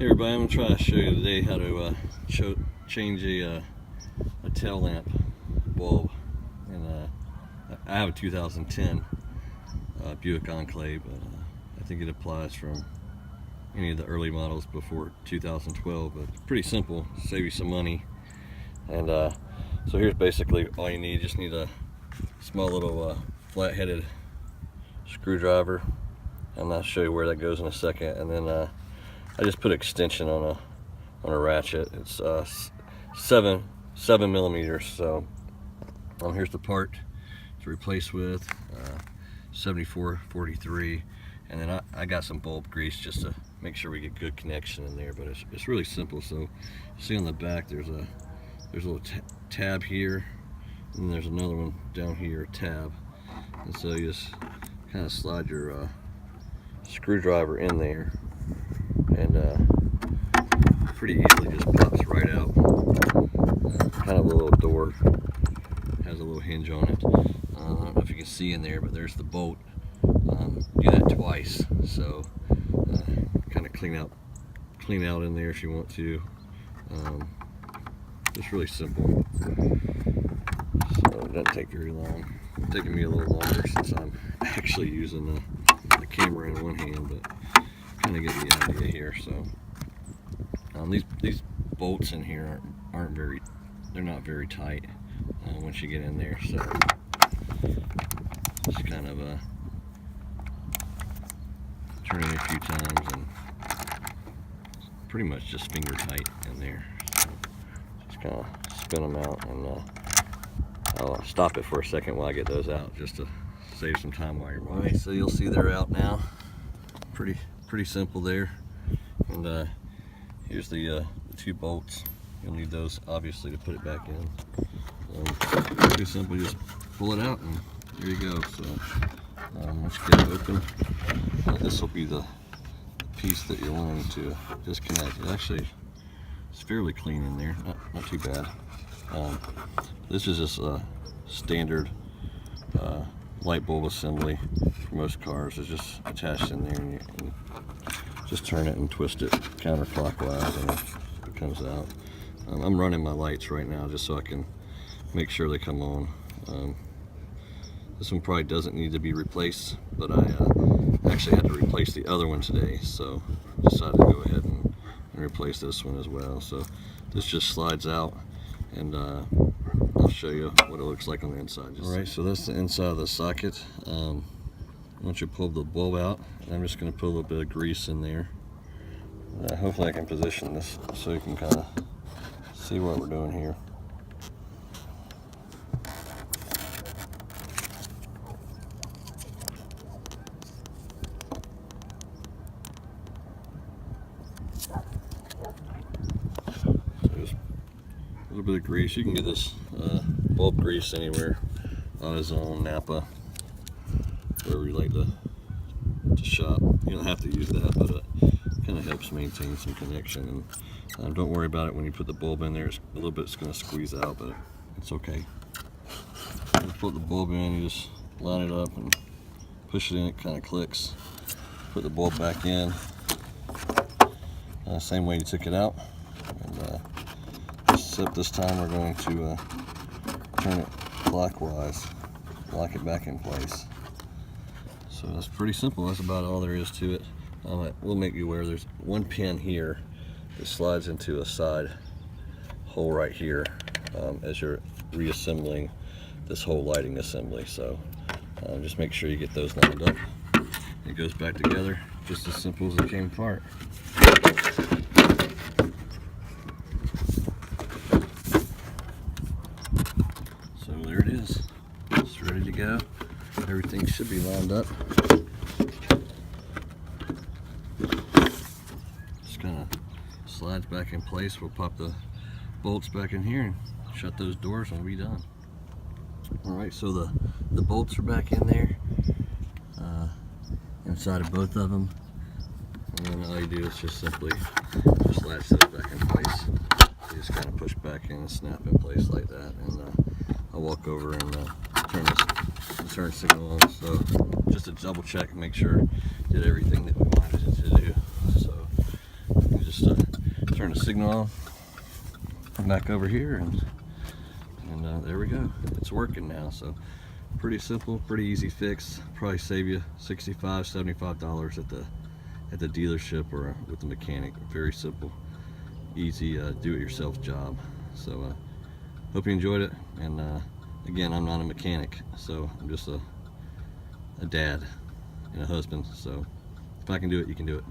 Hey everybody, I'm going to try to show you today how to change a tail lamp bulb. And I have a 2010 Buick Enclave. I think it applies from any of the early models before 2012, but it's pretty simple, save you some money. And so here's basically all you need. You just need a small little flat-headed screwdriver, and I'll show you where that goes in a second. And then I just put extension on a ratchet. It's 7 millimeters. So here's the part to replace with 7443, and then I got some bulb grease just to make sure we get good connection in there. But it's really simple. So you see on the back there's a little tab here, and there's another one down here, tab. And so you just kind of slide your screwdriver in there, and pretty easily just pops right out. Kind of a little door, has a little hinge on it. I don't know if you can see in there, but there's the bolt. Do that twice, so kind of clean out in there if you want to. It's really simple, so it doesn't take very long. It's taking me a little longer since I'm actually using the camera in one hand, but kind of get the idea here. So these bolts in here they're not very tight once you get in there. So just kind of turn it a few times, and pretty much just finger tight in there. So just kind of spin them out, and I'll stop it for a second while I get those out, just to save some time while you're watching. Alright, so you'll see they're out now. Pretty simple there. And here's the two bolts. You'll need those obviously to put it back in. Pretty simple, just pull it out and there you go. So once you get it open, this will be the piece that you're wanting to disconnect. It's fairly clean in there, not too bad. This is just a standard light bulb assembly for most cars. It's just attached in there, and you just turn it and twist it counterclockwise, and it comes out. I'm running my lights right now just so I can make sure they come on. This one probably doesn't need to be replaced, but I actually had to replace the other one today, so I decided to go ahead and replace this one as well. So this just slides out, and I'll show you what it looks like on the inside. Alright, so that's the inside of the socket. Once you pull the bulb out, I'm just going to put a little bit of grease in there. Hopefully I can position this so you can kind of see what we're doing here. A little bit of grease. You can get this bulb grease anywhere, AutoZone, Napa, wherever you like to shop. You don't have to use that, but it kind of helps maintain some connection. And don't worry about it when you put the bulb in there. It's a little bit's going to squeeze out, but it's okay. You put the bulb in, you just line it up and push it in. It kind of clicks. Put the bulb back in, same way you took it out. And except this time we're going to turn it clockwise, lock it back in place. So that's pretty simple. That's about all there is to it. We'll make you aware there's one pin here that slides into a side hole right here as you're reassembling this whole lighting assembly. So just make sure you get those lined up. It goes back together just as simple as it came apart. So there it is. It's ready to go. Everything should be lined up. Just kind of slides back in place. We'll pop the bolts back in here and shut those doors and we'll be done. Alright, so the bolts are back in there, inside of both of them. And then all you do is just simply latch those back in place. You just kind of push back in and snap in place like that. And I'll walk over and turn this turn signal on. So just to double check and make sure it did everything that we wanted it to do. So you just turn the signal on. Come back over here, and there we go. It's working now. So pretty simple, pretty easy fix. Probably save you $65–75 at the dealership or with the mechanic. Very simple, easy, do-it-yourself job. So hope you enjoyed it. And again, I'm not a mechanic, so I'm just a dad and a husband. So if I can do it, you can do it.